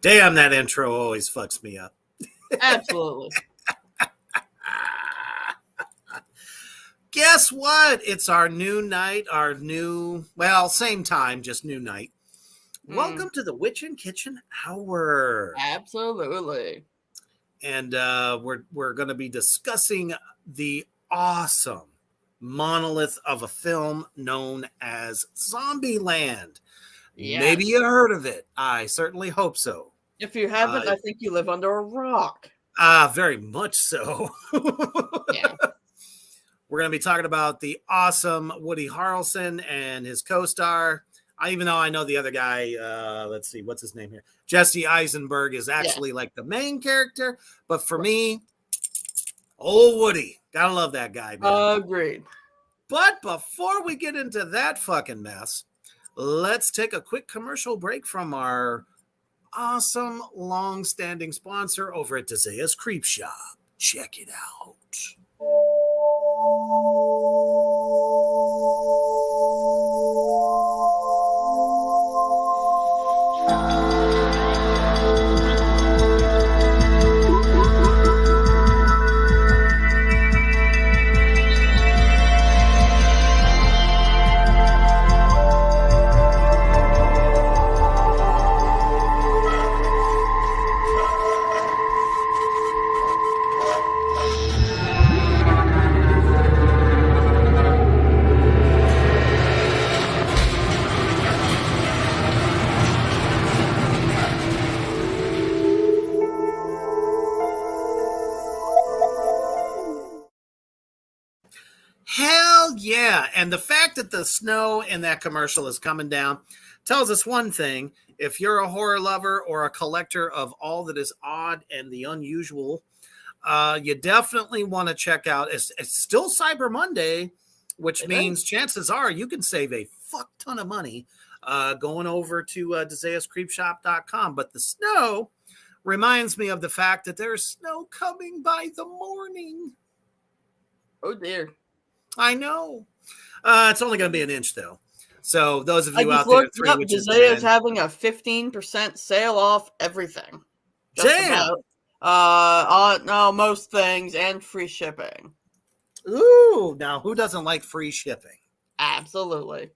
Damn, that intro always fucks me up. Absolutely. Guess what? It's our new night, same time, just new night. Welcome to the Witchin Kitchen Hour. Absolutely. And we're going to be discussing the awesome monolith of a film known as Zombieland. Yes. Maybe you heard of it. I certainly hope so. If you haven't, I think you live under a rock. Very much so. Yeah. We're going to be talking about the awesome Woody Harrelson and his co-star. Even though I know the other guy, let's see, what's his name here? Jesse Eisenberg is actually like the main character. But for me, old Woody. Gotta love that guy, man. Agreed. But before we get into that fucking mess, let's take a quick commercial break from our awesome long-standing sponsor over at Desaia's Creep Shop. Check it out. Hell yeah. And the fact that the snow in that commercial is coming down tells us one thing. If you're a horror lover or a collector of all that is odd and the unusual, you definitely want to check out. It's still Cyber Monday, which means chances are you can save a fuck ton of money going over to DesaiasCreepShop.com. But the snow reminds me of the fact that there's snow coming by the morning. Oh, dear. I know. It's only going to be an inch, though. So those of you out there, Desaia's having a 15% sale off everything. Damn. No, most things and free shipping. Ooh, now who doesn't like free shipping? Absolutely.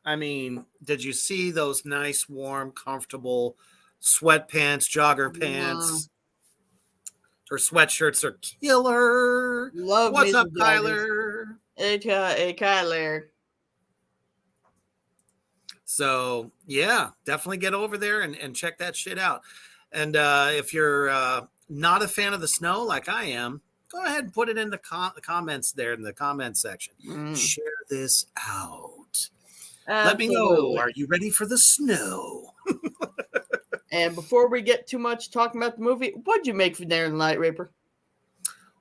I mean, did you see those nice, warm, comfortable sweatpants, jogger pants? Her sweatshirts are killer. Love What's up, joggers. Tyler? Hey, Kyler. So, yeah, definitely get over there and check that shit out. And if you're not a fan of the snow like I am, go ahead and put it in the comments there in the comment section. Share this out. Let me know. Are you ready for the snow? And before we get too much talking about the movie, what'd you make for dinner tonight, Raper?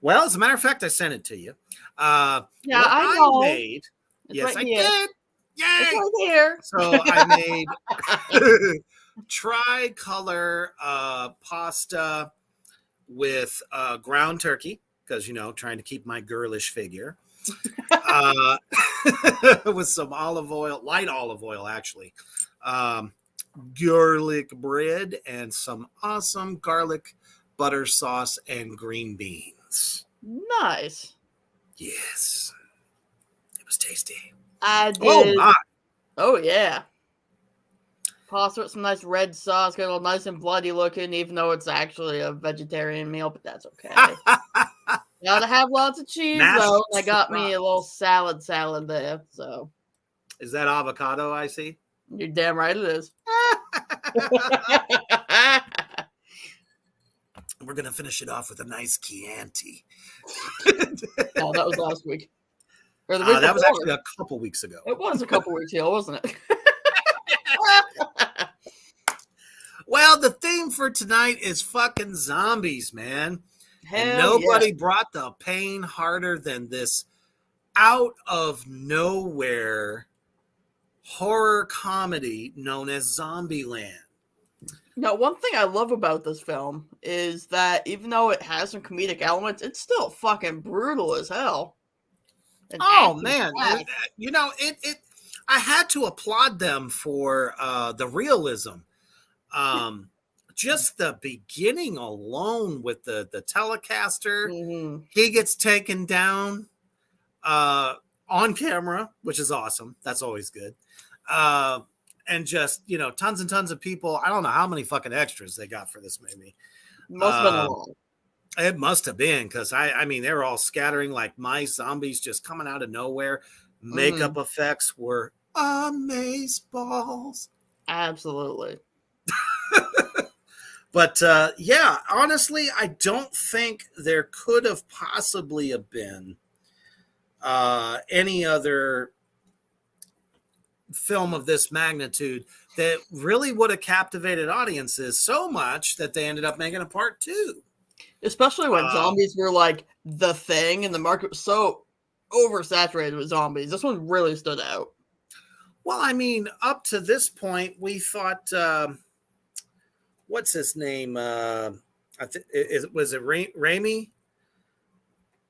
Well, as a matter of fact, I sent it to you. I know. Made. Yes, I did. Yay! It's right here. So I made tricolor pasta with ground turkey because, trying to keep my girlish figure. With some olive oil, light olive oil, actually. Garlic bread and some awesome garlic butter sauce and green beans. Nice. Yes. It was tasty. I did. Oh, my. Oh, yeah. Pasta with some nice red sauce, got a little nice and bloody looking, even though it's actually a vegetarian meal, but that's okay. Gotta have lots of cheese, though. I got me a little salad there, so. Is that avocado I see? You're damn right it is. We're going to finish it off with a nice Chianti. No, that was last week. Or the week that was actually a couple weeks ago. It was a couple weeks ago, wasn't it? Well, the theme for tonight is fucking zombies, man. Hell and nobody brought the pain harder than this out of nowhere horror comedy known as Zombieland. Now, one thing I love about this film is that even though it has some comedic elements, it's still fucking brutal as hell. Oh man, I had to applaud them for the realism Just the beginning alone with the Telecaster, Mm-hmm. he gets taken down on camera, which is awesome. That's always good. And just, tons and tons of people. I don't know how many fucking extras they got for this movie. Must have been a lot. It must have been, because I mean, they were all scattering like mice, zombies just coming out of nowhere. Makeup effects were amaze balls. Absolutely. But yeah, honestly, I don't think there could have possibly have been any other film of this magnitude that really would have captivated audiences so much that they ended up making a part 2. Especially when zombies were like the thing and the market was so oversaturated with zombies. This one really stood out. Well, I mean, up to this point, we thought, what's his name? Was it Raimi?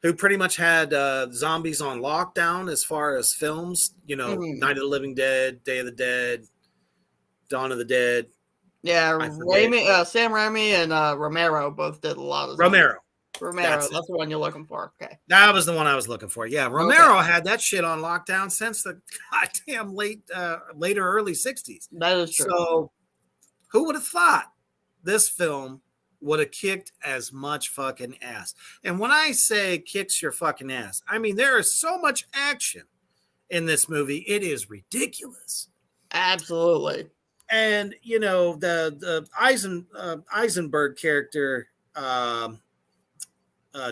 Who pretty much had zombies on lockdown as far as films, Night of the Living Dead, Day of the Dead, Dawn of the Dead. Yeah, Sam Raimi and Romero both did a lot of Romero. That's the one you're looking for. Okay. That was the one I was looking for. Yeah, Romero had that shit on lockdown since the goddamn later early 60s. That is true. So who would have thought this film would have kicked as much fucking ass? And when I say kicks your fucking ass, I mean there is so much action in this movie. It is ridiculous. Absolutely. And the Eisenberg character,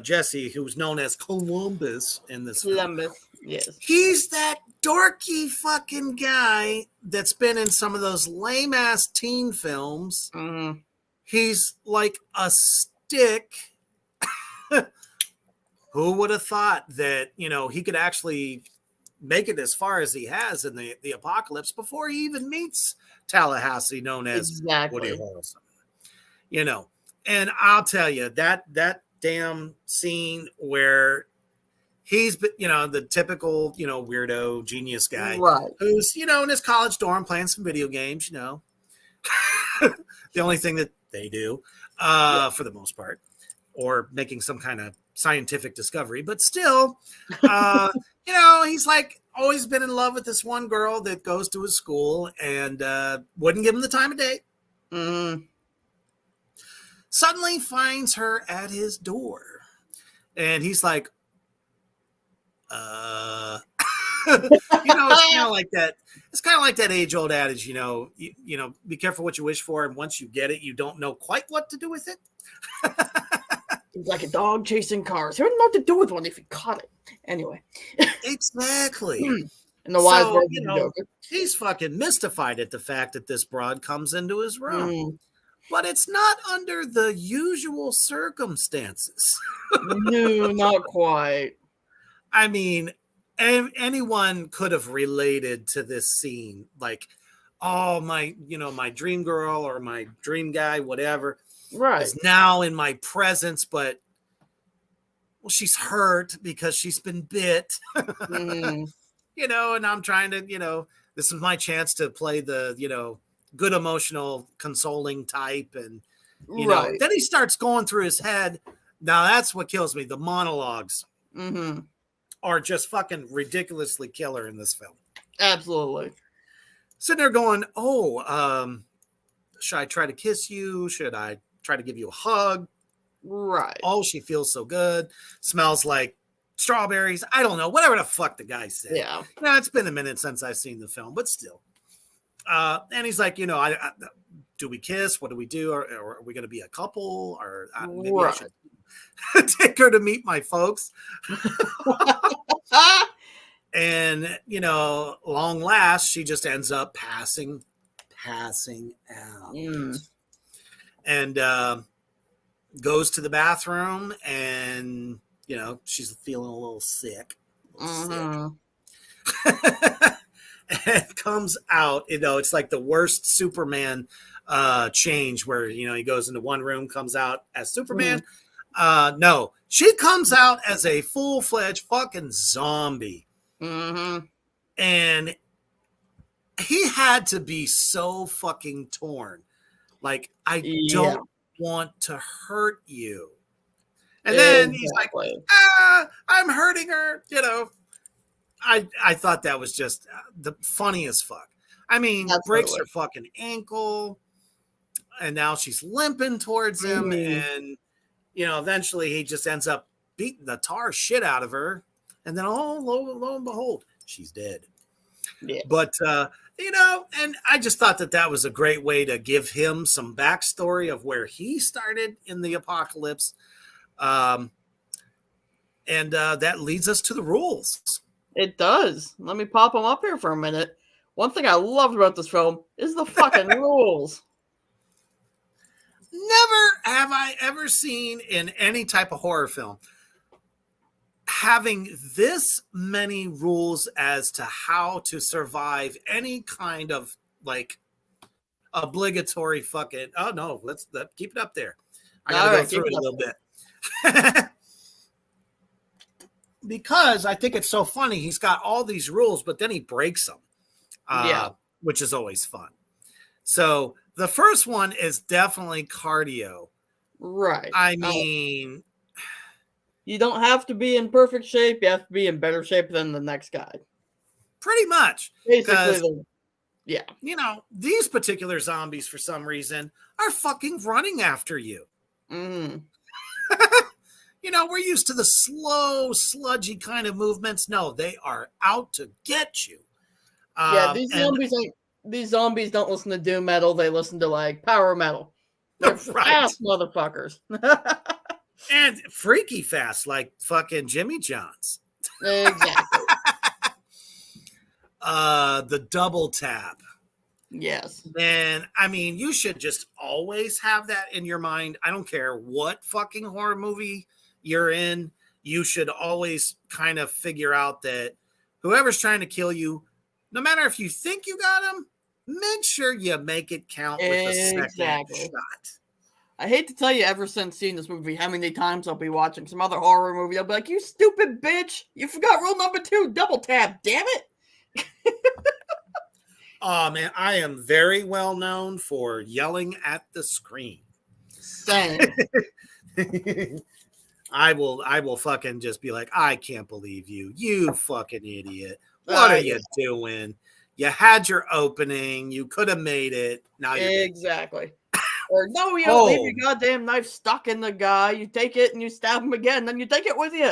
Jesse, who's known as Columbus in this film, yes, he's that dorky fucking guy that's been in some of those lame ass teen films. Mm-hmm. He's like a stick. Who would have thought that he could actually make it as far as he has in the apocalypse before he even meets Tallahassee, known as Woody Harrelson. And I'll tell you that damn scene where he's the typical weirdo genius guy, right, who's in his college dorm playing some video games, the only thing that they do for the most part, or making some kind of scientific discovery, but still he's like always been in love with this one girl that goes to his school and wouldn't give him the time of day. Suddenly finds her at his door, and he's like, it's kind of like that. It's kind of like that age-old adage, be careful what you wish for, and once you get it, you don't know quite what to do with it. It's like a dog chasing cars. You wouldn't know what to do with one if you caught it. Anyway. Exactly. And the wise words he's fucking mystified at the fact that this broad comes into his room. But it's not under the usual circumstances. No, not quite. I mean, anyone could have related to this scene. Like, oh, my dream girl or my dream guy, whatever, is now in my presence, but she's hurt because she's been bit. And I'm trying to, this is my chance to play the, good emotional consoling type. And, then he starts going through his head. Now that's what kills me. The monologues are just fucking ridiculously killer in this film. Absolutely. Sitting there going, should I try to kiss you? Should I try to give you a hug? Right. Oh, she feels so good. Smells like strawberries. I don't know. Whatever the fuck the guy said. Yeah. It's been a minute since I've seen the film, but still. And he's like, do we kiss? What do we do? Or are we going to be a couple? Or maybe I should take her to meet my folks. And, long last, she just ends up passing out. And goes to the bathroom and, she's feeling a little sick. And comes out, it's like the worst Superman change where, he goes into one room, comes out as Superman. No, she comes out as a full-fledged fucking zombie. And he had to be so fucking torn. Like, I Yeah. don't want to hurt you. And then he's like, I'm hurting her. You know, I thought that was just the funniest fuck. I mean, breaks her fucking ankle, and now she's limping towards him, and eventually he just ends up beating the tar shit out of her, and then lo and behold, she's dead. Yeah. But and I just thought that was a great way to give him some backstory of where he started in the apocalypse, and that leads us to the rules. It does. Let me pop them up here for a minute. One thing I loved about this film is the fucking rules. Never have I ever seen in any type of horror film having this many rules as to how to survive any kind of like obligatory fucking. Oh no, let's keep it up there. I gotta go through it a little bit. Because I think it's so funny. He's got all these rules, but then he breaks them, which is always fun. So the first one is definitely cardio. Right. I mean, you don't have to be in perfect shape. You have to be in better shape than the next guy. Pretty much. Basically, these particular zombies, for some reason, are fucking running after you. Mm. We're used to the slow, sludgy kind of movements. No, they are out to get you. These zombies don't listen to doom metal. They listen to like power metal. They're fast motherfuckers. And freaky fast, like fucking Jimmy John's. Exactly. The double tap. Yes. Then, I mean, you should just always have that in your mind. I don't care what fucking horror movie you're in. You should always kind of figure out that whoever's trying to kill you, no matter if you think you got him, make sure you make it count with a second shot. I hate to tell you, ever since seeing this movie, how many times I'll be watching some other horror movie, I'll be like, you stupid bitch, you forgot rule number 2, double tap, damn it. Oh man, I am very well known for yelling at the screen. Same. I will fucking just be like, I can't believe you. You fucking idiot. What are you doing? You had your opening. You could have made it. Now you're exactly. Or no, you don't leave your goddamn knife stuck in the guy. You take it and you stab him again, then you take it with you.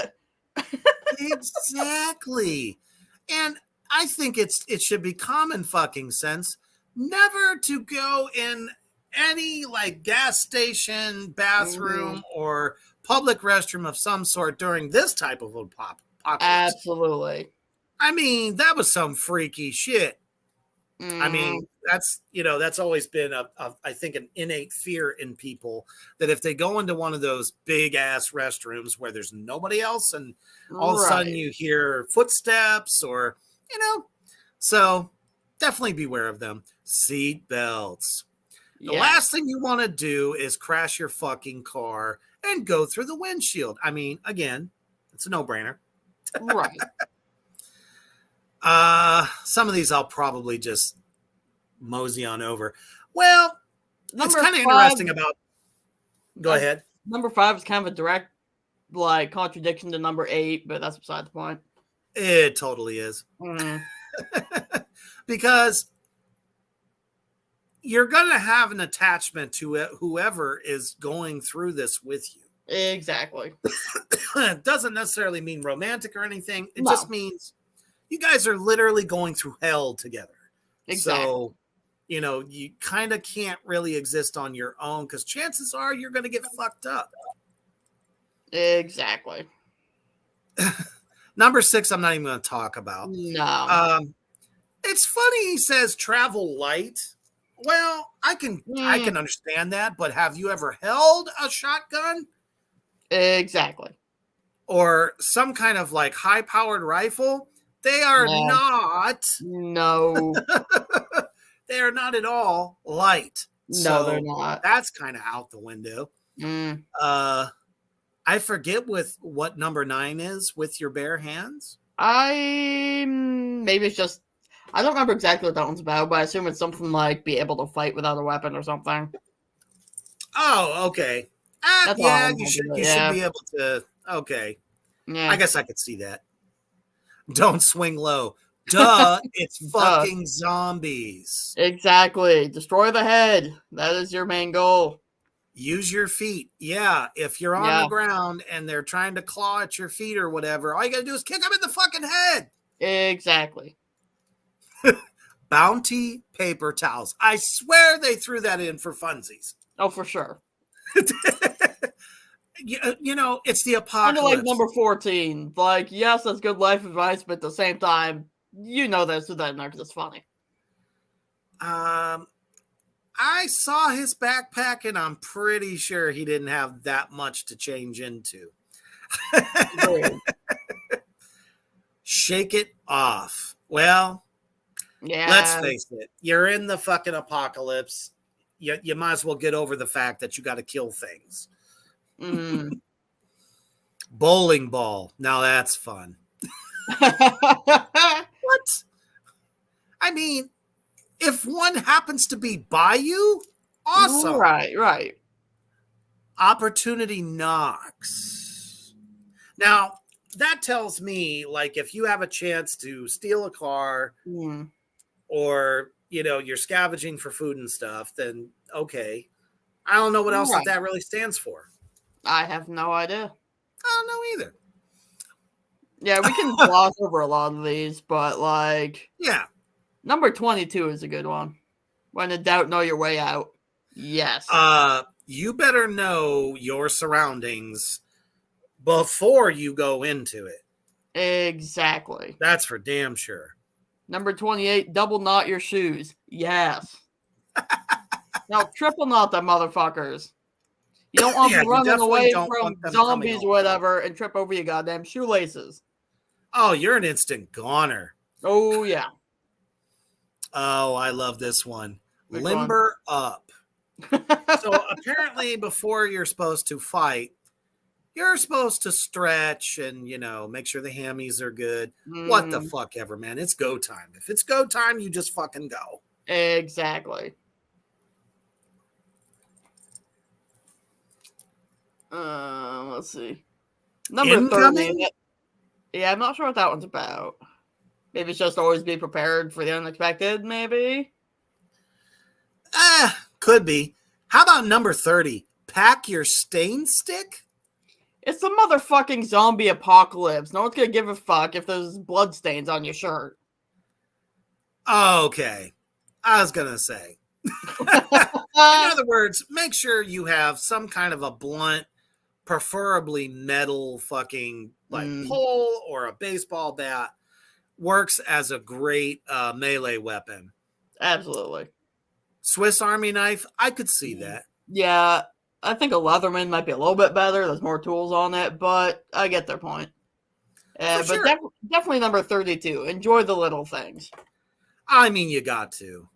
Exactly. And I think it should be common fucking sense never to go in any like gas station, bathroom, or public restroom of some sort during this type of apocalypse. Absolutely. I mean, that was some freaky shit. I mean, that's always been I think an innate fear in people that if they go into one of those big ass restrooms where there's nobody else and all of a sudden you hear footsteps or, so definitely beware of them. Seat belts. The last thing you want to do is crash your fucking car and go through the windshield. I mean, again, it's a no-brainer. Right. Some of these I'll probably just mosey on over. Well, it's kind of interesting about. Go ahead. Number 5 is kind of a direct, like, contradiction to number 8, but that's beside the point. It totally is. Because you're going to have an attachment to it, whoever is going through this with you. Exactly. It doesn't necessarily mean romantic or anything. It just means you guys are literally going through hell together. Exactly. So, you kind of can't really exist on your own because chances are you're going to get fucked up. Exactly. Number 6, I'm not even going to talk about. No. It's funny he says travel light. Well, I can understand that, but have you ever held a shotgun? Exactly. Or some kind of like high-powered rifle? They are not. No. They are not at all light. No, they're not. That's kind of out the window. I forget what number 9 is with your bare hands. Maybe it's just, I don't remember exactly what that one's about, but I assume it's something like be able to fight without a weapon or something. Oh, okay. That's all Yeah, I'm you should thinking. you should Yeah, be able to. Okay, I yeah. guess I could see that. Don't swing low. Duh, it's Duh. fucking zombies. Exactly. Destroy the head. That is your main goal. Use your feet. Yeah, if you're on the Yeah, ground and they're trying to claw at your feet or whatever, all you gotta do is kick them in the fucking head. exactly. Bounty paper towels. I swear they threw that in for funsies. Oh, for sure. You know, it's the Kind of like apocalypse. number 14. Like, yes, that's good life advice, but at the same time, you know that's that because it's funny. Um, I saw his backpack, and I'm pretty sure he didn't have that much to change into. Shake it off. Well, let's Yeah. face it. You're in the fucking apocalypse. You might as well get over the fact that you got to kill things. Mm. Bowling ball. Now that's fun. What? I mean, if one happens to be by you, awesome. Right. Opportunity knocks. Now, that tells me, like, if you have a chance to steal a car Mm. or, you know, you're scavenging for food and stuff, then okay. I don't know what else Right. that really stands for. I have no idea. I don't know either. Yeah, we can gloss over a lot of these, but like Yeah. number 22 is a good one. When in doubt, know your way out. Yes. You better know your surroundings before you go into it. Exactly. That's for damn sure. Number 28, double knot your shoes. Yes. Now triple knot them motherfuckers. You don't want to be running away from zombies or whatever and trip over your goddamn shoelaces. Oh, you're an instant goner. Oh, yeah. Oh, I love this one. Which Limber up. So apparently before you're supposed to fight, you're supposed to stretch and, you know, make sure the hammies are good. What the fuck ever, man. It's go time. If it's go time, you just fucking go. Exactly. Let's see. Number Incoming? 30. Yeah, I'm not sure what that one's about. Maybe it's just always be prepared for the unexpected, maybe? Could be. How about number 30? Pack your stain stick? It's the motherfucking zombie apocalypse. No one's gonna give a fuck if there's blood stains on your shirt. Okay. I was going to say. In other words, make sure you have some kind of a blunt, preferably metal fucking like pole or a baseball bat. Works as a great melee weapon. Absolutely. Swiss Army knife, I could see that. Yeah, I think a Leatherman might be a little bit better. There's more tools on it, but I get their point. But sure. definitely number 32. Enjoy the little things. I mean, you got to.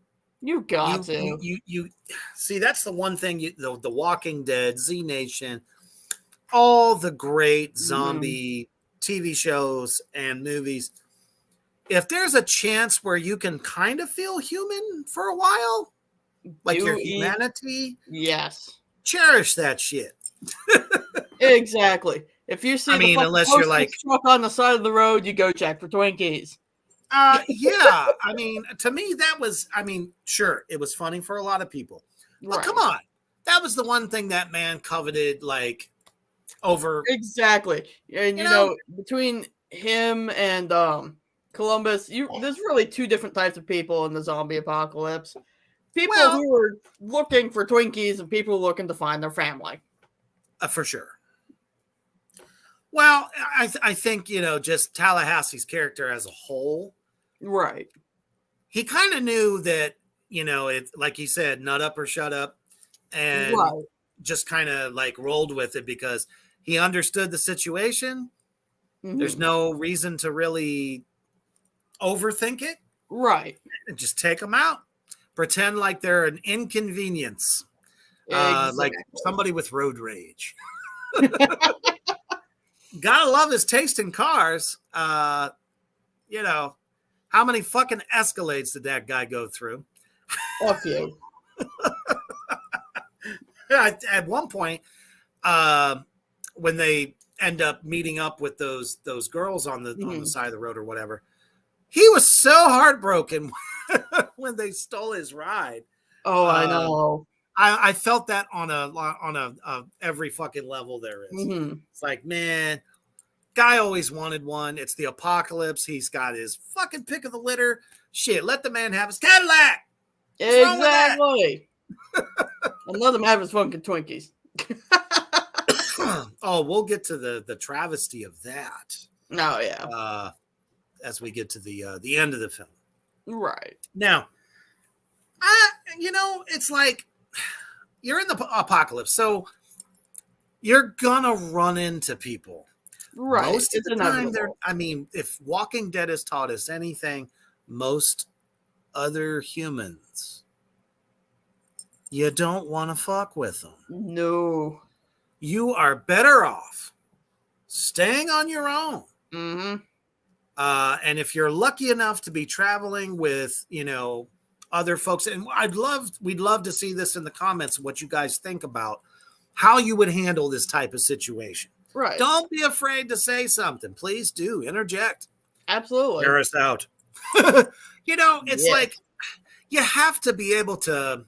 You got to. You see, that's the one thing. The Walking Dead, Z Nation, all the great zombie TV shows and movies. If there's a chance where you can kind of feel human for a while, like your humanity, yes, cherish that shit. Exactly. If you see unless you're like truck on the side of the road, you go check for Twinkies. Yeah. I mean, to me, that was, sure, it was funny for a lot of people. But come on. That was the one thing that man coveted, like, over. Exactly. And, you know, between him and Columbus, there's really two different types of people in the zombie apocalypse. People who are looking for Twinkies and people looking to find their family. For sure. Well, I think, you know, just Tallahassee's character as a whole. Right. He kind of knew that, you know, it, like he said, nut up or shut up. And just kind of like rolled with it because he understood the situation. There's no reason to really overthink it. Right. And just take them out. Pretend like they're an inconvenience. Like somebody with road rage. Gotta love his taste in cars. You know, how many fucking Escalades did that guy go through? A few. At one point, when they end up meeting up with those girls on the side of the road or whatever, he was so heartbroken when they stole his ride. Oh, I know. I felt that on a every fucking level there is. It's like, man, guy always wanted one. It's the apocalypse. He's got his fucking pick of the litter. Shit, let the man have his Cadillac. What's wrong with that? Exactly. And let him have his fucking Twinkies. Oh, we'll get to the travesty of that. Oh yeah. As we get to the end of the film. Right. Now, it's like you're in the apocalypse, so you're gonna run into people. Right. Most of the time, if Walking Dead has taught us anything, most other humans, you don't want to fuck with them. No. You are better off staying on your own. And if you're lucky enough to be traveling with, other folks, and we'd love to see this in the comments, what you guys think about how you would handle this type of situation. Right. Don't be afraid to say something. Please do interject. Absolutely. Hear us out. It's like you have to be able to,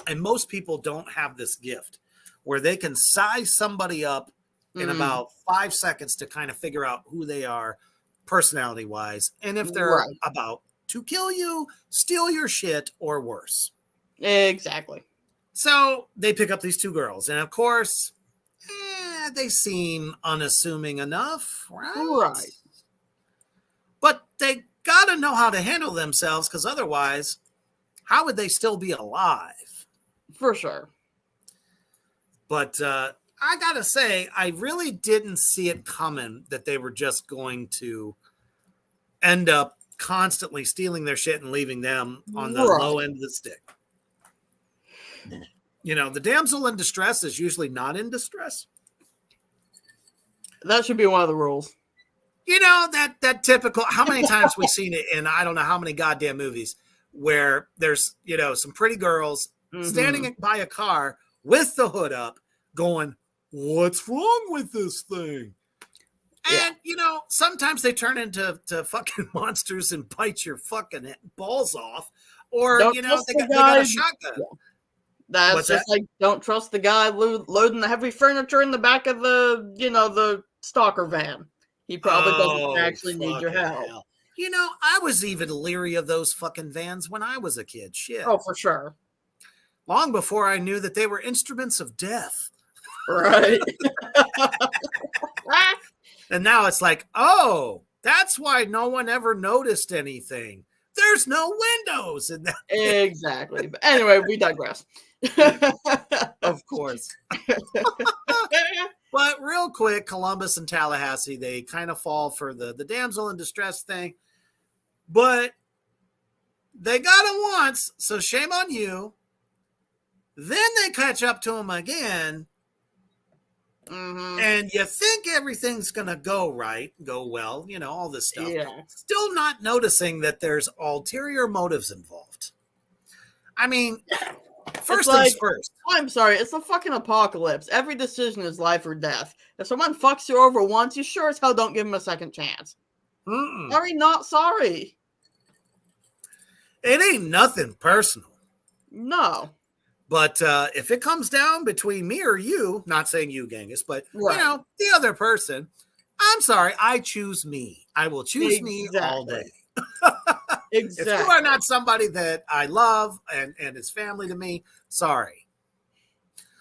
and most people don't have this gift where they can size somebody up in about 5 seconds to kind of figure out who they are personality wise. And if they're about to kill you, steal your shit, or worse. Exactly. So they pick up these two girls. And of course, they seem unassuming enough, right? Right. But they got to know how to handle themselves, because otherwise, how would they still be alive? For sure. But I got to say, I really didn't see it coming that they were just going to end up constantly stealing their shit and leaving them on the low end of the stick. The damsel in distress is usually not in distress. That should be one of the rules. That typical, how many times we've seen it in I don't know how many goddamn movies where there's, some pretty girls standing by a car with the hood up going, what's wrong with this thing? And, sometimes they turn into fucking monsters and bite your fucking balls off. Or, they got a shotgun. Yeah. That's just like, don't trust the guy loading the heavy furniture in the back of the stalker van. He probably doesn't actually need your help. Hell. I was even leery of those fucking vans when I was a kid. Shit. Oh, for sure. Long before I knew that they were instruments of death. Right. And now it's like, oh, that's why no one ever noticed anything. There's no windows in that. Exactly. But anyway, we digress. Of course. But real quick, Columbus and Tallahassee, they kind of fall for the damsel in distress thing. But they got him once, so shame on you. Then they catch up to him again. And you think everything's going to go well, all this stuff. Yeah. Still not noticing that there's ulterior motives involved. I mean, first things first. I'm sorry, it's a fucking apocalypse. Every decision is life or death. If someone fucks you over once, you sure as hell don't give them a second chance. Sorry, not sorry. It ain't nothing personal. No. But if it comes down between me or you, not saying you, Gangis, but, the other person, I'm sorry, I choose me. I will choose me all day. Exactly. If you are not somebody that I love and is family to me, sorry.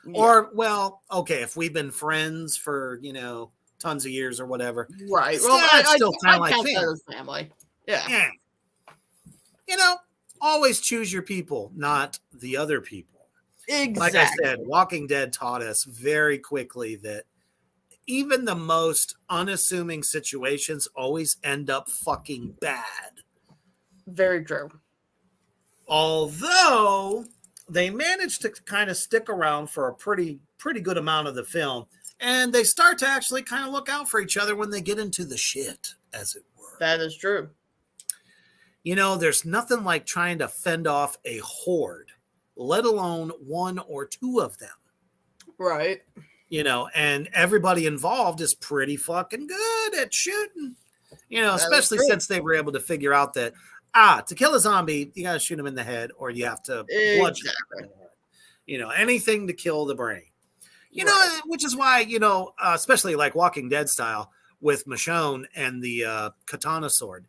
Yeah. Or, well, okay, if we've been friends for, tons of years or whatever. Right. Well, I still kind of like family. Yeah. Always choose your people, not the other people. Exactly. Like I said, Walking Dead taught us very quickly that even the most unassuming situations always end up fucking bad. Very true. Although they managed to kind of stick around for a pretty good amount of the film, and they start to actually kind of look out for each other when they get into the shit, as it were. That is true. There's nothing like trying to fend off a horde let alone one or two of them. Right. And everybody involved is pretty fucking good at shooting, especially true. since they were able to figure out that, to kill a zombie, you got to shoot him in the head or you have to bludgeon him in the head. Anything to kill the brain. Which is why, especially like Walking Dead style with Michonne and the katana sword.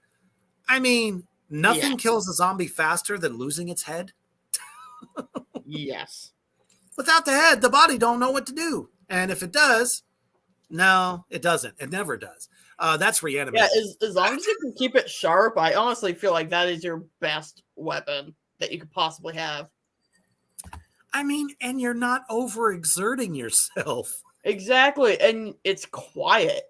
I mean, nothing kills a zombie faster than losing its head. Yes. Without the head, the body don't know what to do. And if it does, no, it doesn't. It never does. That's reanimation. Yeah, as long as you can keep it sharp, I honestly feel like that is your best weapon that you could possibly have. I mean, and you're not overexerting yourself. Exactly. And it's quiet.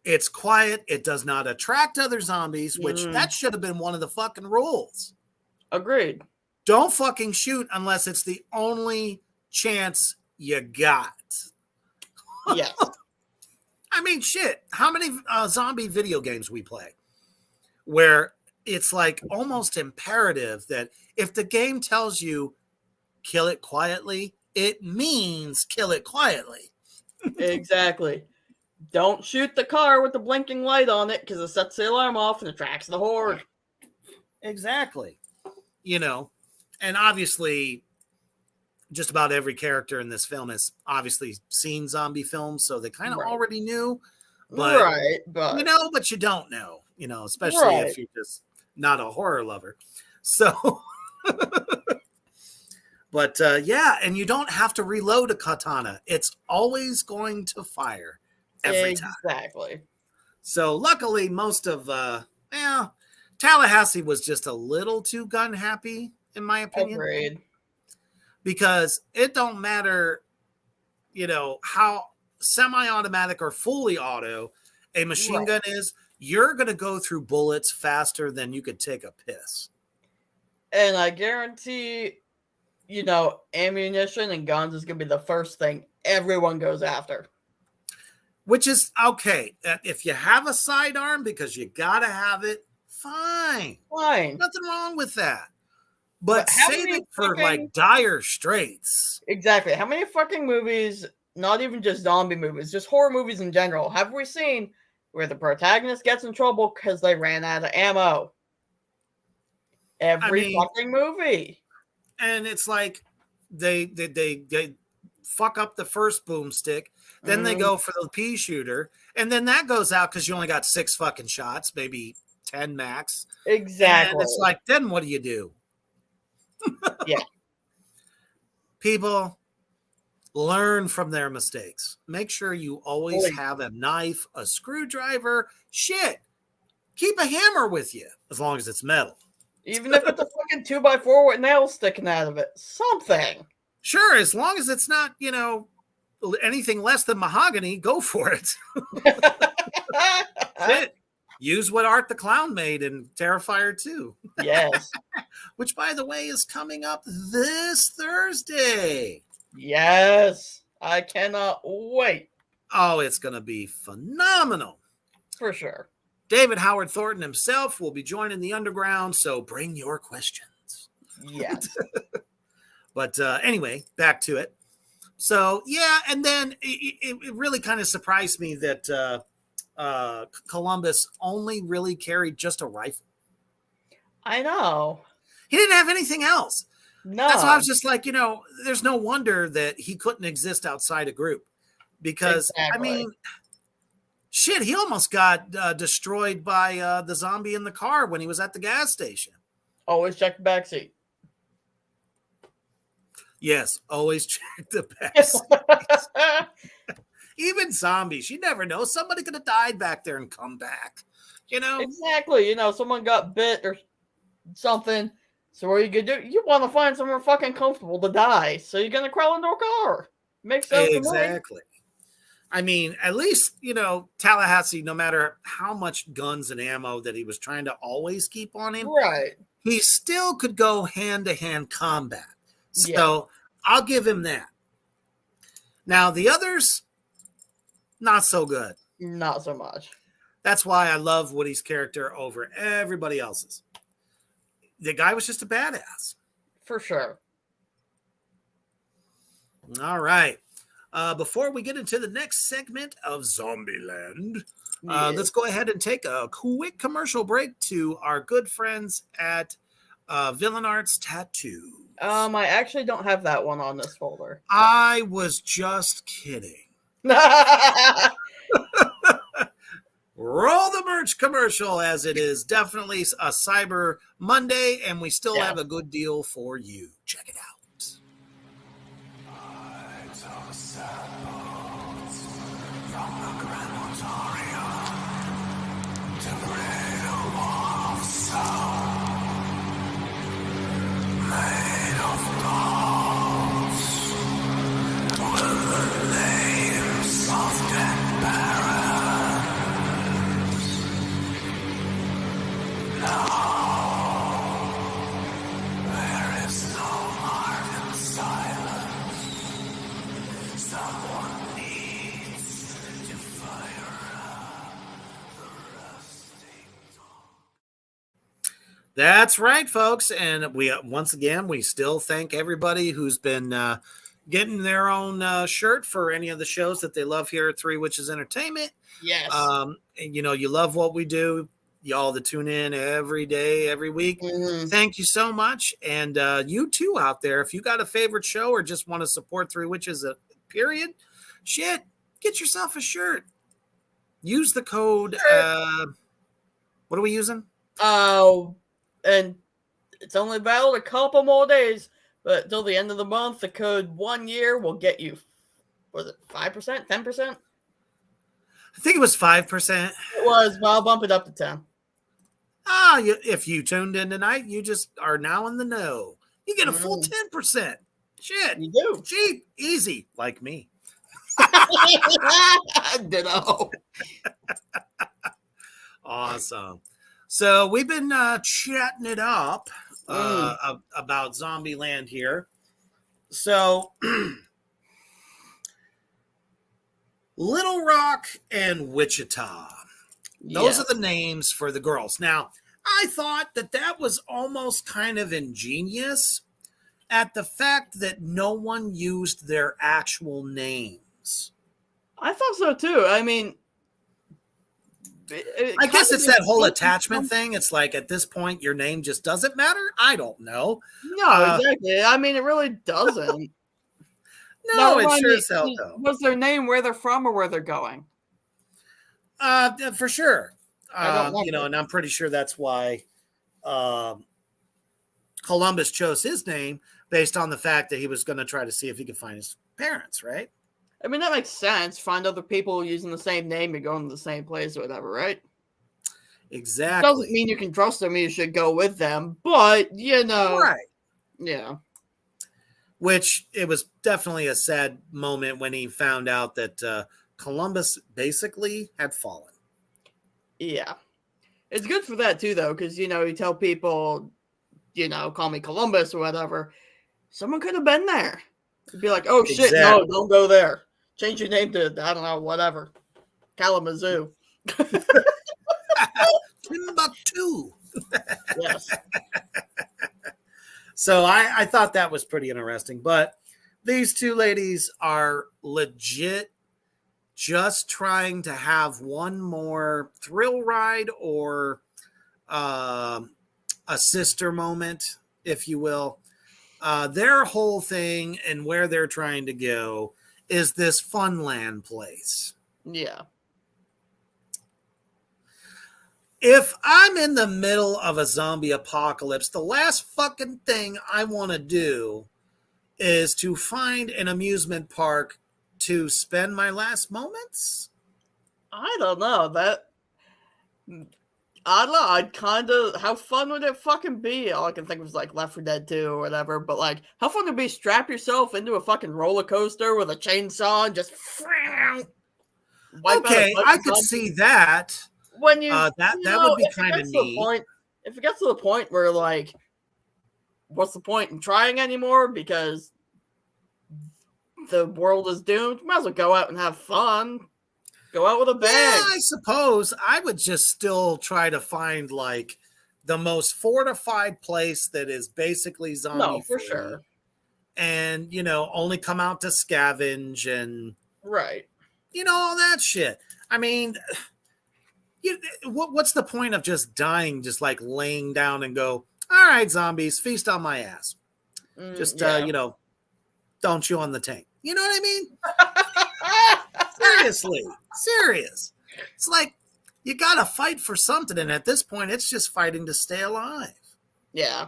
It's quiet. It does not attract other zombies, which that should have been one of the fucking rules. Agreed. Don't fucking shoot unless it's the only chance you got. Yes. I mean, shit. How many zombie video games we play where it's like almost imperative that if the game tells you kill it quietly, it means kill it quietly. Exactly. Don't shoot the car with the blinking light on it because it sets the alarm off and attracts the horde. Exactly. And obviously just about every character in this film has obviously seen zombie films, so they kind of already knew. But, but you don't know, especially if you're just not a horror lover. So, but and you don't have to reload a katana. It's always going to fire every time. Exactly. So luckily, most of, Tallahassee was just a little too gun happy, in my opinion. Agreed. Because it don't matter, how semi-automatic or fully auto a machine gun is, you're going to go through bullets faster than you could take a piss. And I guarantee, ammunition and guns is going to be the first thing everyone goes after. Which is okay. If you have a sidearm because you got to have it, fine. Nothing wrong with that. But save it for like dire straits. Exactly. How many fucking movies, not even just zombie movies, just horror movies in general, have we seen where the protagonist gets in trouble because they ran out of ammo? Every fucking movie. And it's like they fuck up the first boomstick, then they go for the pea shooter, and then that goes out because you only got 6 fucking shots, maybe 10 max. Exactly. And it's like, then what do you do? Yeah. People, learn from their mistakes. Make sure you always have a knife, a screwdriver, shit. Keep a hammer with you, as long as it's metal. Even if it's a fucking 2x4 with nails sticking out of it. Something. Sure, as long as it's not, anything less than mahogany, go for it. Shit. Use what Art the Clown made in Terrifier 2. Yes. Which, by the way, is coming up this Thursday. Yes. I cannot wait. Oh, it's going to be phenomenal. For sure. David Howard Thornton himself will be joining the underground, so bring your questions. Yes. But anyway, back to it. So, yeah, and then it really kind of surprised me that Columbus only really carried just a rifle. I know. He didn't have anything else. No. That's why I was just like, there's no wonder that he couldn't exist outside a group. Because, I mean, shit, he almost got destroyed by the zombie in the car when he was at the gas station. Always check the backseat. Yes, always check the backseat. Even zombies, you never know. Somebody could have died back there and come back. Exactly. Someone got bit or something. So what are you gonna do? You want to find somewhere fucking comfortable to die. So you're gonna crawl into a car. Makes sense. Exactly. I mean, at least, Tallahassee, no matter how much guns and ammo that he was trying to always keep on him, right, he still could go hand-to-hand combat. So I'll give him that. Now, the others, not so good. Not so much. That's why I love Woody's character over everybody else's. The guy was just a badass. For sure. All right. Before we get into the next segment of Zombieland, Yeah. let's go ahead and take a quick commercial break to our good friends at Villain Arts Tattoo. I actually don't have that one on this folder. I was just kidding. Roll the merch commercial, as it is definitely a Cyber Monday, and we still have a good deal for you. Check it out. From the crematorium to the riddle of sound, made of dolls, with the names of dead parents. Now, there is no heart in silence. Someone needs to fire up the rusting dog. That's right, folks. And we once again, we still thank everybody who's been getting their own shirt for any of the shows that they love here at Three Witches Entertainment. Yes. And, you love what we do. Y'all that tune in every day, every week. Mhm. Thank you so much. And you too out there, if you got a favorite show or just want to support Three Witches, period, shit, get yourself a shirt. Use the code. What are we using? And it's only valid a couple more days, but until the end of the month, the code 1 year will get you, was it 5%, 10%? I think it was 5%. It was, but I'll bump it up to 10. If you tuned in tonight, you just are now in the know. You get a full 10%. Shit. You do. Cheap, easy, like me. Ditto. Awesome. So we've been chatting it up about Zombieland here. So Little Rock and Wichita. Those are the names for the girls. Now, I thought that was almost kind of ingenious at the fact that no one used their actual names. I thought so too. I mean, I guess it's that whole attachment thing. It's like at this point, your name just doesn't matter. I don't know. No, exactly. I mean, it really doesn't. No, it sure as hell don't. Was their name where they're from or where they're going? For sure. And I'm pretty sure that's why Columbus chose his name based on the fact that he was going to try to see if he could find his parents, right? I mean, that makes sense. Find other people using the same name and going to the same place or whatever, right? Exactly. Doesn't mean you can trust them. You should go with them, but right? Yeah. Which it was definitely a sad moment when he found out that Columbus basically had fallen. Yeah, it's good for that too, though, because you tell people, call me Columbus or whatever. Someone could have been there. It'd be like, oh shit, no, don't go there. Change your name to I don't know, whatever, Kalamazoo. Timbuktu. Yes. So I thought that was pretty interesting. But these two ladies are legit just trying to have one more thrill ride or a sister moment, if you will. Their whole thing and where they're trying to go is this Funland place. Yeah. If I'm in the middle of a zombie apocalypse, the last fucking thing I want to do is to find an amusement park to spend my last moments. I don't know. I don't know. I'd kind of. How fun would it fucking be? All I can think of is like Left 4 Dead 2 or whatever. But like, how fun would it be? Strap yourself into a fucking roller coaster with a chainsaw and just. Okay, I could see that. When you that would be kind of neat. If it gets to the point where like, what's the point in trying anymore? Because the world is doomed. Might as well go out and have fun. Go out with a bang. Yeah, I suppose I would just still try to find like the most fortified place that is basically zombie. No, for sure. and, only come out to scavenge and, Right. all that shit. I mean, what's the point of just dying, just like laying down and go, all right, zombies, feast on my ass. Just, don't chew on the tank. You know what I mean? Seriously. Serious. It's like, you got to fight for something. And at this point, it's just fighting to stay alive. Yeah.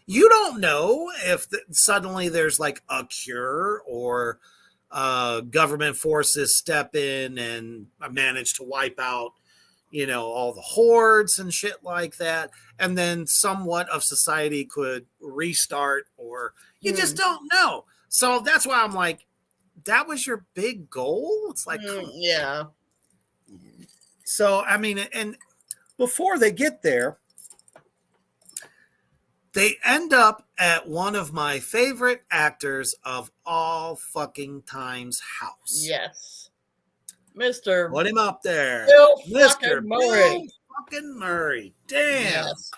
You don't know if suddenly there's like a cure or government forces step in and manage to wipe out, all the hordes and shit like that. And then somewhat of society could restart, or you just don't know. So that's why I'm like, that was your big goal? It's like, yeah. So, I mean, and before they get there, they end up at one of my favorite actors of all fucking time's house. Yes. Mr. Put him up there. Bill Mr. Murray. Bill fucking Murray. Damn. Yes.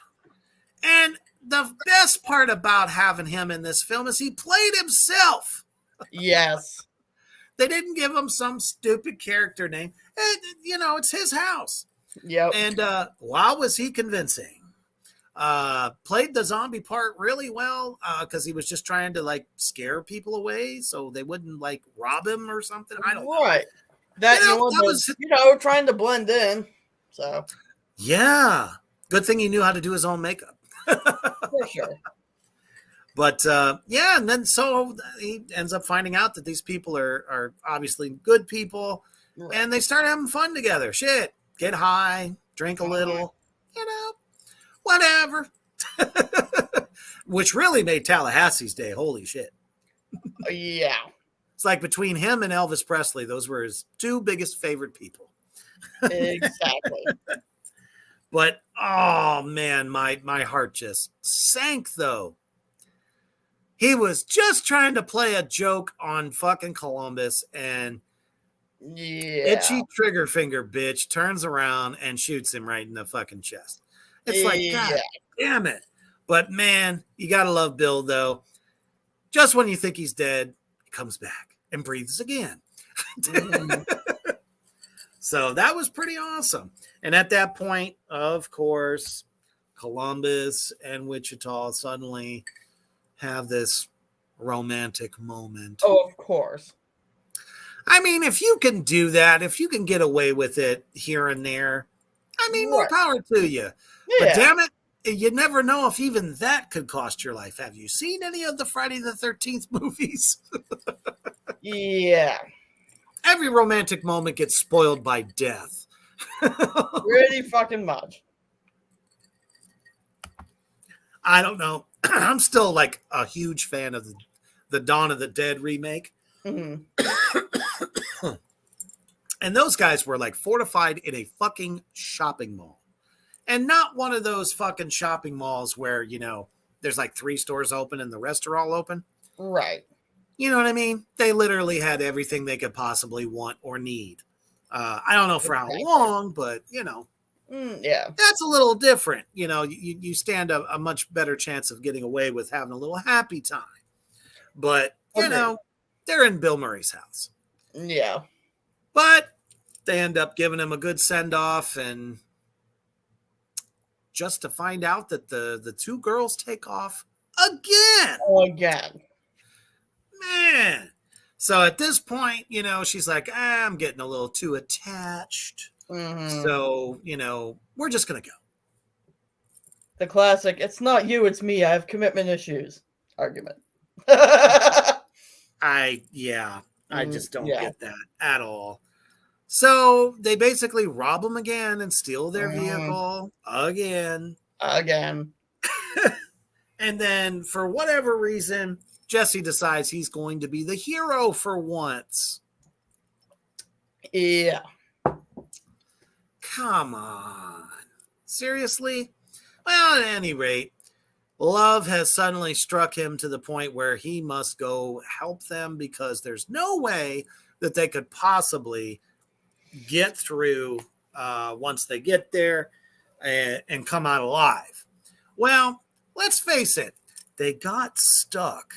And the best part about having him in this film is he played himself. Yes. They didn't give him some stupid character name. It's his house. Yep. And wow, was he convincing. Played the zombie part really well because he was just trying to like scare people away so they wouldn't like rob him or something. I don't know. Right. That, was trying to blend in. So. Yeah. Good thing he knew how to do his own makeup. For sure. But and then so he ends up finding out that these people are obviously good people, right. And they start having fun together. Shit, get high, drink a little, whatever. Which really made Tallahassee's day. Holy shit. Yeah. It's like between him and Elvis Presley, those were his two biggest favorite people. Exactly. But oh man, my heart just sank though. He was just trying to play a joke on fucking Columbus, and itchy trigger finger bitch turns around and shoots him right in the fucking chest. It's like, God damn it. But man, you gotta love Bill though. Just when you think he's dead, he comes back and breathes again. So that was pretty awesome. And at that point, of course, Columbus and Wichita suddenly have this romantic moment. Oh, of course. I mean, if you can do that, if you can get away with it here and there, I mean, more power to you. Yeah. But damn it, you never know if even that could cost your life. Have you seen any of the Friday the 13th movies? Yeah. Every romantic moment gets spoiled by death. Pretty fucking much. I don't know. I'm still like a huge fan of the Dawn of the Dead remake. Mm-hmm. And those guys were like fortified in a fucking shopping mall. And not one of those fucking shopping malls where, there's like 3 stores open and the rest are all open. Right. You know what I mean? They literally had everything they could possibly want or need. I don't know for how long, but, yeah, that's a little different. You stand a much better chance of getting away with having a little happy time. But, they're in Bill Murray's house. Yeah. But they end up giving him a good send-off, and just to find out that the 2 girls take off again. Again. Man. So at this point, she's like, I'm getting a little too attached. Mm-hmm. So, we're just going to go. The classic, it's not you, it's me. I have commitment issues argument. I just don't get that at all. So they basically rob them again and steal their vehicle again. Again. And then for whatever reason, Jesse decides he's going to be the hero for once. Yeah. Come on. Seriously? Well, at any rate, love has suddenly struck him to the point where he must go help them because there's no way that they could possibly get through once they get there and come out alive. Well, let's face it. They got stuck.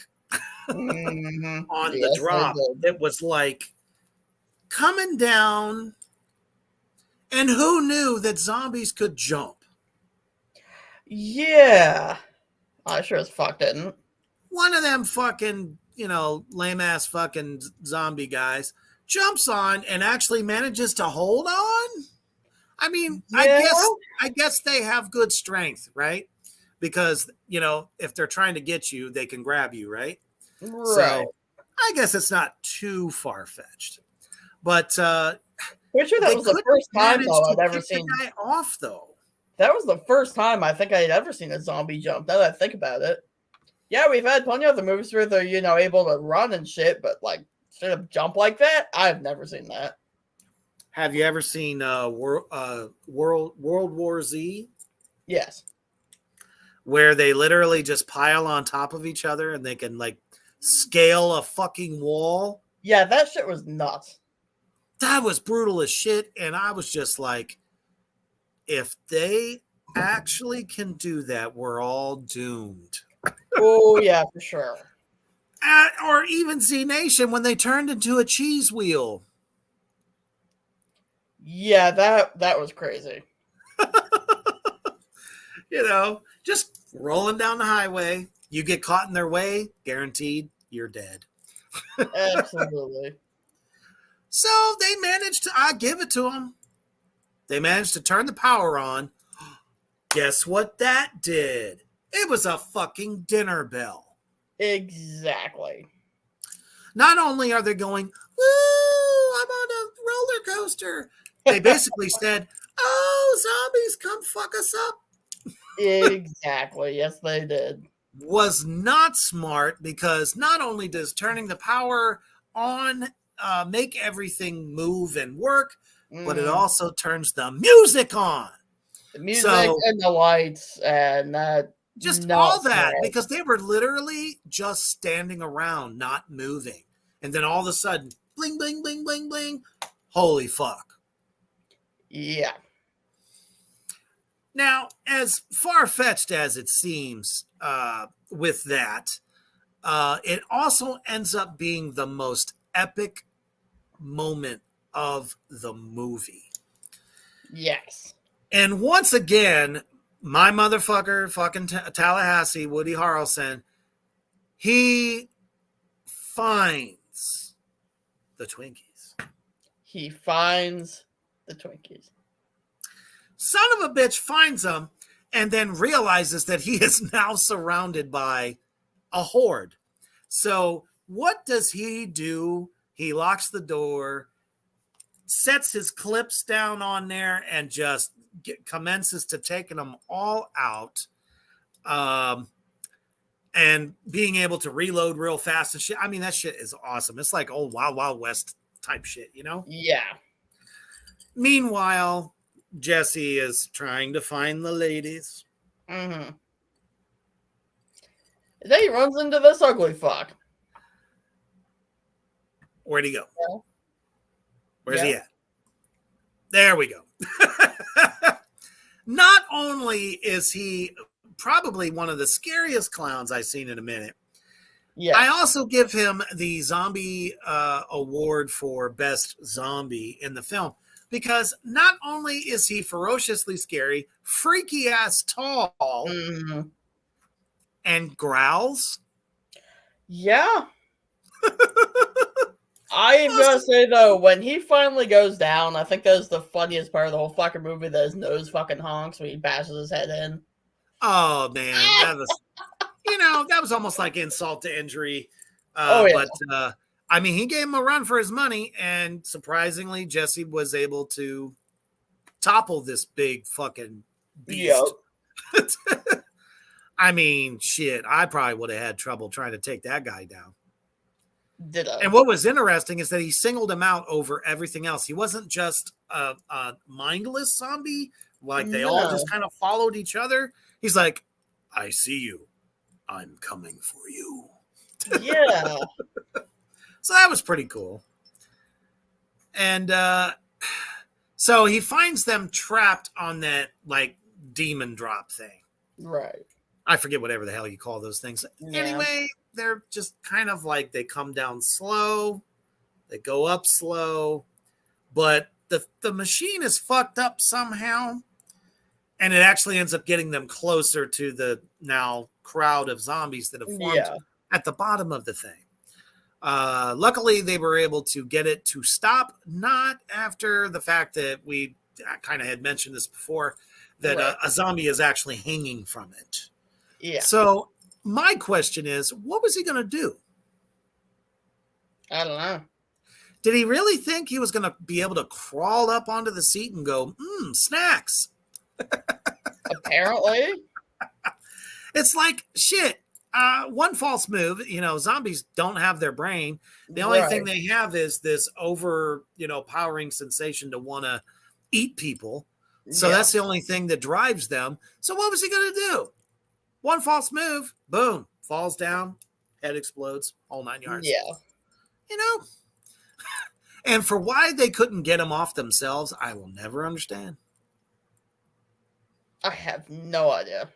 on the Yes, they drop. did. It was like coming down, and who knew that zombies could jump? Yeah. I sure as fuck didn't. One of them fucking, lame ass fucking zombie guys jumps on and actually manages to hold on. I mean, Yeah. I guess they have good strength, right? Because, if they're trying to get you, they can grab you, right? Right. So I guess it's not too far fetched. But Pretty sure that they was the couldn't first time manage though to I'd ever kick the seen. guy off, though. That was the first time I think I'd ever seen a zombie jump. Now that I think about it. Yeah, we've had plenty of other movies where they're, able to run and shit, but like straight up jump like that, I've never seen that. Have you ever seen World War Z? Yes. Where they literally just pile on top of each other and they can like scale a fucking wall. Yeah, that shit was nuts. That was brutal as shit. And I was just like, if they actually can do that, we're all doomed. Oh, yeah, for sure. Or even Z Nation when they turned into a cheese wheel. Yeah, that was crazy. Just rolling down the highway. You get caught in their way, guaranteed you're dead. Absolutely. So they managed to, I give it to them. They managed to turn the power on. Guess what that did? It was a fucking dinner bell. Exactly. Not only are they going, woo, I'm on a roller coaster. They basically said, oh, zombies, come fuck us up. Exactly. Yes, they did. Was not smart because not only does turning the power on make everything move and work, but it also turns the music on. The music and the lights and just all that because they were literally just standing around, not moving. And then all of a sudden, bling, bling, bling, bling, bling. Holy fuck. Yeah. Now, as far-fetched as it seems with that, it also ends up being the most epic moment of the movie. Yes. And once again, my motherfucker, fucking Tallahassee, Woody Harrelson, he finds the Twinkies. He finds the Twinkies. Son of a bitch finds them and then realizes that he is now surrounded by a horde. So what does he do? He locks the door, sets his clips down on there, and just commences to taking them all out. And being able to reload real fast and shit. I mean, that shit is awesome. It's like old Wild Wild West type shit, Yeah. Meanwhile, Jesse is trying to find the ladies. Mm-hmm. And then he runs into this ugly fuck. Where'd he go? Yeah. Where's he at? There we go. Not only is he probably one of the scariest clowns I've seen in a minute, I also give him the zombie award for best zombie in the film. Because not only is he ferociously scary, freaky ass tall, and growls. Yeah. I'm gonna say though, when he finally goes down, I think that's the funniest part of the whole fucking movie. That his nose fucking honks when he bashes his head in. Oh man, that was, that was almost like insult to injury. But I mean, he gave him a run for his money, and surprisingly, Jesse was able to topple this big fucking beast. Yep. I mean, shit, I probably would have had trouble trying to take that guy down. And what was interesting is that he singled him out over everything else. He wasn't just a mindless zombie, like they all just kind of followed each other. He's like, I see you. I'm coming for you. Yeah. So that was pretty cool. And so he finds them trapped on that like demon drop thing. Right. I forget whatever the hell you call those things. Yeah. Anyway, they're just kind of like they come down slow, they go up slow, but the machine is fucked up somehow, and it actually ends up getting them closer to the now crowd of zombies that have formed at the bottom of the thing. Luckily, they were able to get it to stop, not after the fact that we kind of had mentioned this before, that a zombie is actually hanging from it. Yeah. So my question is, what was he going to do? I don't know. Did he really think he was going to be able to crawl up onto the seat and go, snacks? Apparently. It's like, shit. One false move, zombies don't have their brain. The only thing they have is this powering sensation to want to eat people. So that's the only thing that drives them. So what was he going to do? One false move, boom, falls down, head explodes, all 9 yards. Yeah. And for why they couldn't get him off themselves, I will never understand. I have no idea.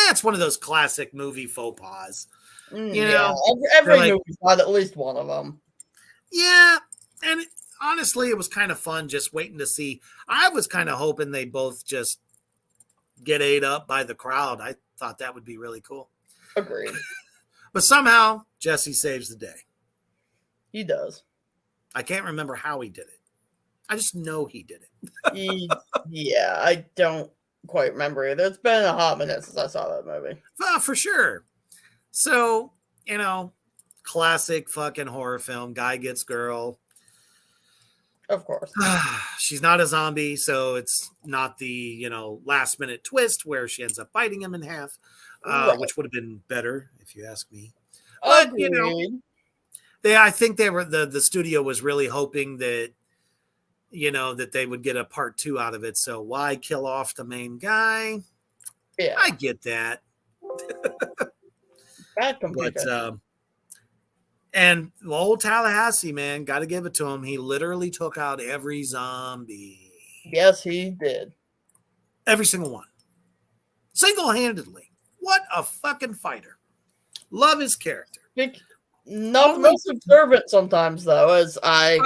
That's one of those classic movie faux pas. Every movie's got at least one of them. Yeah, and honestly, it was kind of fun just waiting to see. I was kind of hoping they both just get ate up by the crowd. I thought that would be really cool. Agreed. But somehow, Jesse saves the day. He does. I can't remember how he did it. I just know he did it. I don't quite remember either. It's been a hot minute since I saw that movie. For sure. So, classic fucking horror film. Guy gets girl. Of course. She's not a zombie, so it's not the, last minute twist where she ends up biting him in half, which would have been better if you ask me. But, I think the studio was really hoping that, that they would get a part 2 out of it. So why kill off the main guy? Yeah. I get that. Bad computer. But, and old Tallahassee, man, got to give it to him. He literally took out every zombie. Yes, he did. Every single one. Single-handedly. What a fucking fighter. Love his character. Not the most observant sometimes, though, as I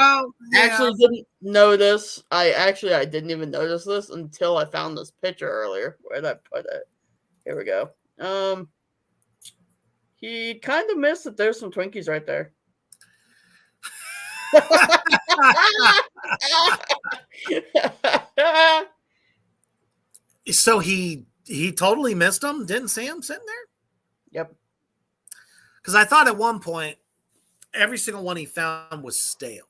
actually didn't notice. I didn't even notice this until I found this picture earlier. Where'd I put it? Here we go. He kind of missed that there's some Twinkies right there. So he totally missed them? Didn't see him sitting there? Yep. Because I thought at one point, every single one he found was stale.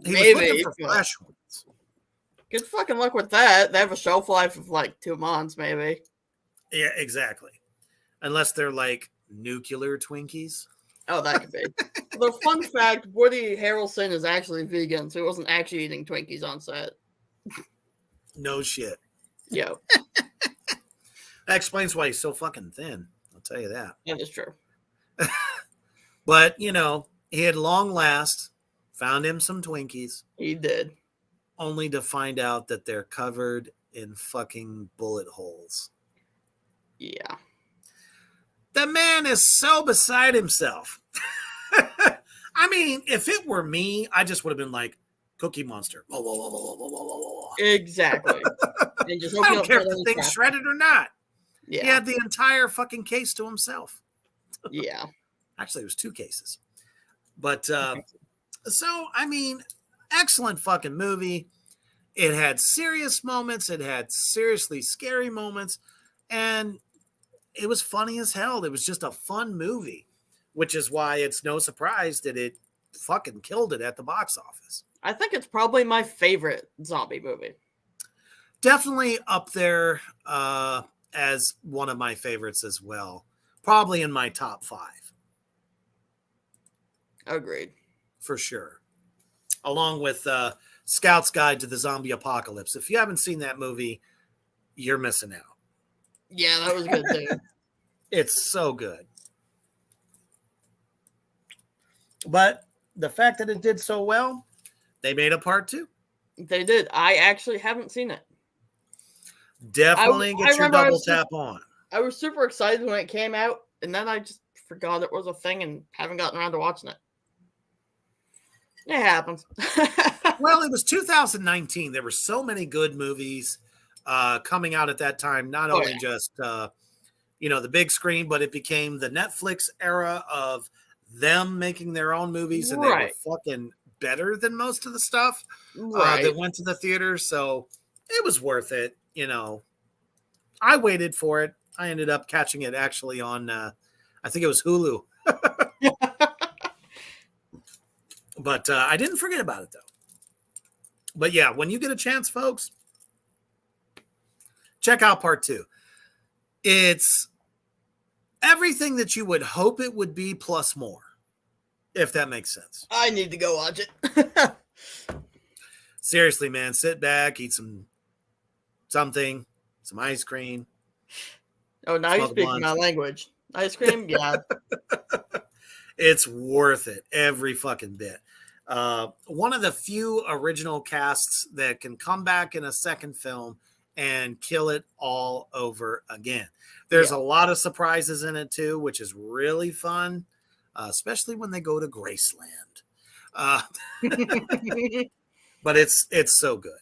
He was looking for fresh ones. Good fucking luck with that. They have a shelf life of like 2 months, maybe. Yeah, exactly. Unless they're like nuclear Twinkies. Oh, that could be. The fun fact, Woody Harrelson is actually vegan, so he wasn't actually eating Twinkies on set. No shit. Yo. That explains why he's so fucking thin. I'll tell you that. That is true. But, he had long last found him some Twinkies. He did. Only to find out that they're covered in fucking bullet holes. Yeah. The man is so beside himself. I mean, if it were me, I just would have been like, Cookie Monster. Whoa, whoa, whoa, whoa, whoa, whoa, whoa. Exactly. And just I don't care if the thing's shredded or not. Yeah. He had the entire fucking case to himself. Yeah. Actually, it was 2 cases. But, so, I mean, excellent fucking movie. It had serious moments. It had seriously scary moments. And it was funny as hell. It was just a fun movie, which is why it's no surprise that it fucking killed it at the box office. I think it's probably my favorite zombie movie. Definitely up there as one of my favorites as well. Probably in my top 5. Agreed. For sure. Along with Scout's Guide to the Zombie Apocalypse. If you haven't seen that movie, you're missing out. Yeah, that was good too. It's so good. But the fact that it did so well, they made a part 2. They did. I actually haven't seen it. Definitely get your double tap on. I was super excited when it came out, and then I just forgot it was a thing and haven't gotten around to watching it. It happens. Well, it was 2019. There were so many good movies coming out at that time. Not only just the big screen, but it became the Netflix era of them making their own movies, and they were fucking better than most of the stuff that went to the theater. So it was worth it. I waited for it. I ended up catching it actually on, I think it was Hulu. But I didn't forget about it, though. But yeah, when you get a chance, folks, check out part 2. It's everything that you would hope it would be plus more, if that makes sense. I need to go watch it. Seriously, man, sit back, eat some ice cream. Oh, now you're speaking my language. Ice cream? Yeah. It's worth it, every fucking bit. One of the few original casts that can come back in a second film and kill it all over again. There's a lot of surprises in it too, which is really fun, especially when they go to Graceland. But it's so good.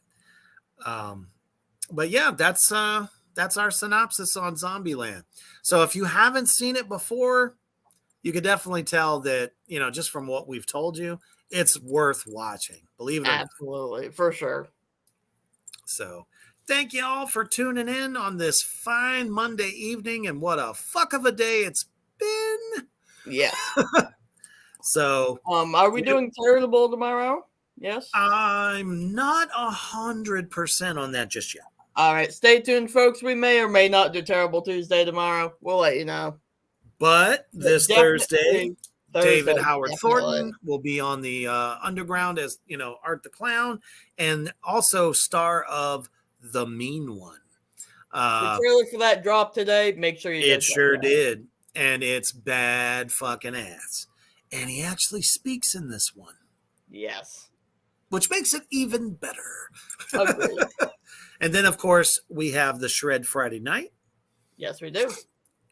But yeah, that's our synopsis on Zombieland. So if you haven't seen it before, you could definitely tell that, just from what we've told you, it's worth watching. Believe it or not. Absolutely, for sure. So thank you all for tuning in on this fine Monday evening, and what a fuck of a day it's been. Yeah. So are we doing Charitable tomorrow? Yes. I'm not 100% on that just yet. All right, stay tuned, folks. We may or may not do Terrible Tuesday tomorrow. We'll let you know. But this Thursday, David Howard Thornton will be on the Underground as, Art the Clown, and also star of The Mean One. The trailer for that dropped today. Make sure you. It sure did, and it's bad fucking ass. And he actually speaks in this one. Yes. Which makes it even better. Agreed. And then, of course, we have the Shred Friday night. Yes, we do.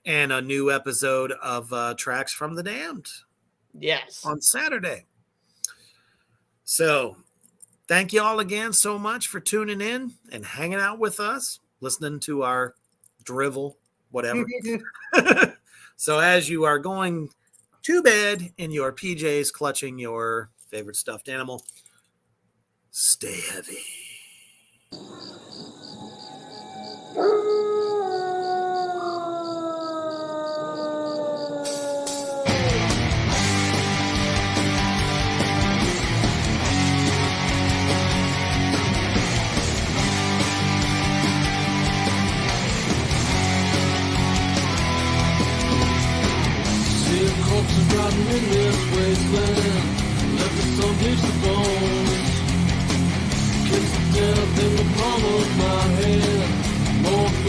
And a new episode of Tracks from the Damned. Yes. On Saturday. So, thank you all again so much for tuning in and hanging out with us, listening to our drivel, whatever. So, as you are going to bed in your PJs, clutching your favorite stuffed animal, stay heavy. Rotten in this wasteland, left with some bleached bones. Kiss of death in the palm of my hand, more